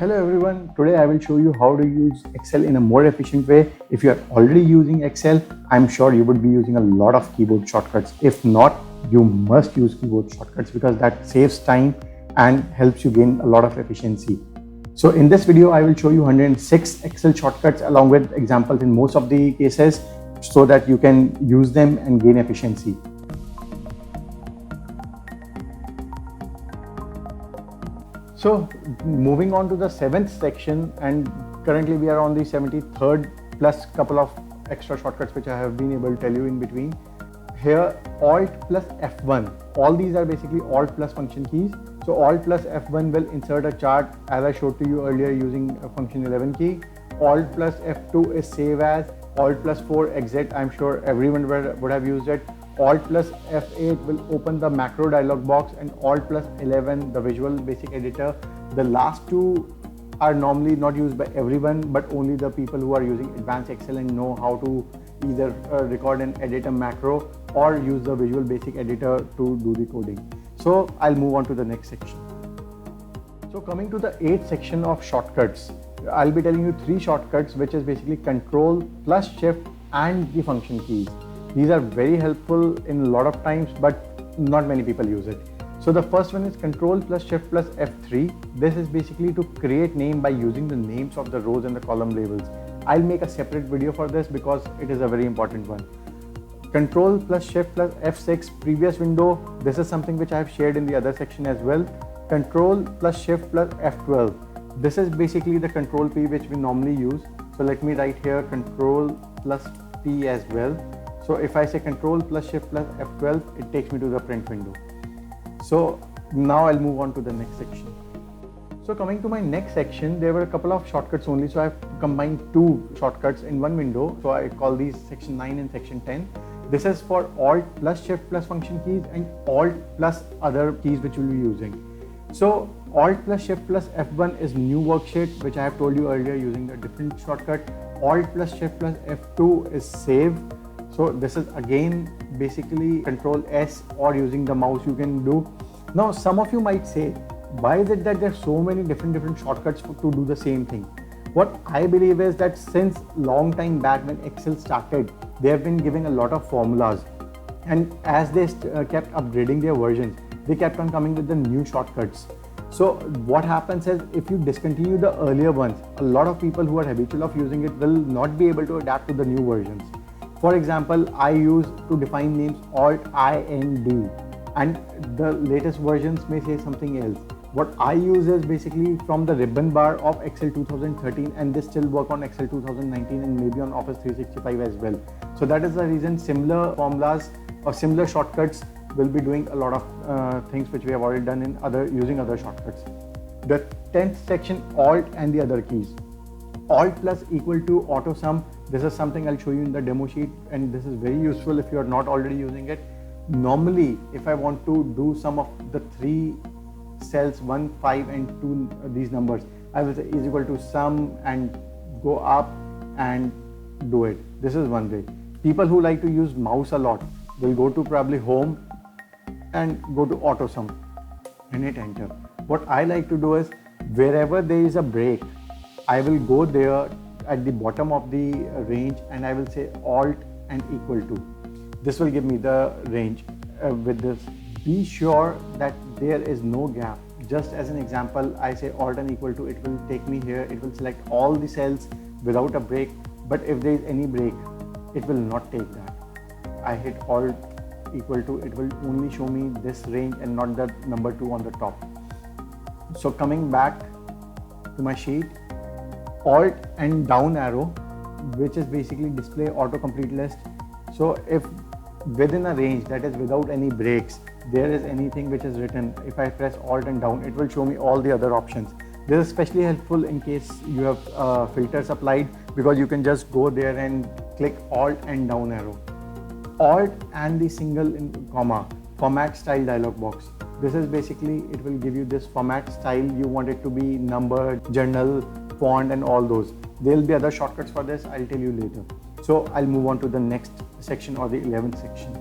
Hello everyone, today I will show you how to use Excel in a more efficient way. If you are already using Excel, I'm sure you would be using a lot of keyboard shortcuts. If not, you must use keyboard shortcuts because that saves time and helps you gain a lot of efficiency. So in this video, I will show you 106 Excel shortcuts along with examples in most of the cases so that you can use them and gain efficiency. So moving on to the 7th section, and currently we are on the 73rd plus couple of extra shortcuts which I have been able to tell you in between. Here Alt plus F1, all these are basically Alt plus function keys. So Alt plus F1 will insert a chart as I showed to you earlier using a function 11 key. Alt plus F2 is save as. Alt plus 4 exit, I'm sure everyone would have used it. Alt plus F8 will open the macro dialog box, and Alt plus 11 the visual basic editor. The last two are normally not used by everyone, but only the people who are using advanced Excel and know how to either record and edit a macro or use the visual basic editor to do the coding. So I'll move on to the next section. So coming to the 8th section of shortcuts, I'll be telling you 3 shortcuts, which is basically Control plus Shift and the function keys. These are very helpful in a lot of times, but not many people use it. So the first one is Control plus Shift plus F3. This is basically to create name by using the names of the rows and the column labels. I'll make a separate video for this because it is a very important one. Control plus Shift plus F6, previous window. This is something which I have shared in the other section as well. Control plus Shift plus F12. This is basically the Control P which we normally use. So let me write here Control plus P as well. So if I say Control plus Shift plus F12, it takes me to the print window. So now I'll move on to the next section. So coming to my next section, there were a couple of shortcuts only. So I've combined 2 shortcuts in one window. So I call these section 9 and section 10. This is for Alt plus Shift plus function keys and Alt plus other keys which we'll be using. So Alt plus Shift plus F1 is new worksheet, which I have told you earlier using a different shortcut. Alt plus Shift plus F2 is save. So this is again basically Control S or using the mouse you can do. Now some of you might say, why is it that there are so many different shortcuts to do the same thing? What I believe is that since long time back when Excel started, they have been giving a lot of formulas, and as they kept upgrading their versions, they kept on coming with the new shortcuts. So what happens is, if you discontinue the earlier ones, a lot of people who are habitual of using it will not be able to adapt to the new versions. For example, I use to define names Alt-IND, and the latest versions may say something else. What I use is basically from the ribbon bar of Excel 2013, and they still work on Excel 2019 and maybe on Office 365 as well. So that is the reason similar formulas or similar shortcuts will be doing a lot of things which we have already done in using other shortcuts. The 10th section, Alt and the other keys. Alt plus equal to auto sum. This is something I'll show you in the demo sheet, and this is very useful if you are not already using it. Normally, if I want to do some of the 3 cells 1, 5 and 2, these numbers, I will say is equal to sum and go up and do it. This is one way. People who like to use mouse a lot will go to probably home and go to auto sum and hit enter. What I like to do is, wherever there is a break, I will go there at the bottom of the range and I will say Alt and equal to. This will give me the range with this. Be sure that there is no gap. Just as an example, I say Alt and equal to, it will take me here. It will select all the cells without a break. But if there is any break, it will not take that. I hit Alt equal to, it will only show me this range and not the number 2 on the top. So coming back to my sheet, Alt and down arrow, which is basically display autocomplete list. So if within a range, that is without any breaks, there is anything which is written, if I press Alt and down, it will show me all the other options. This is especially helpful in case you have filters applied, because you can just go there and click Alt and down arrow. Alt and the single comma, format style dialog box. This is basically, it will give you this format style. You want it to be numbered, journal, font and all those. There will be other shortcuts for this, I'll tell you later. So I'll move on to the next section or the 11th section.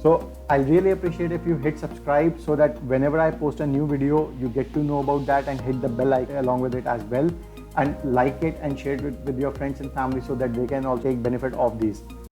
So I'll really appreciate if you hit subscribe so that whenever I post a new video, you get to know about that, and hit the bell icon along with it as well. And like it and share it with your friends and family so that they can also take benefit of these.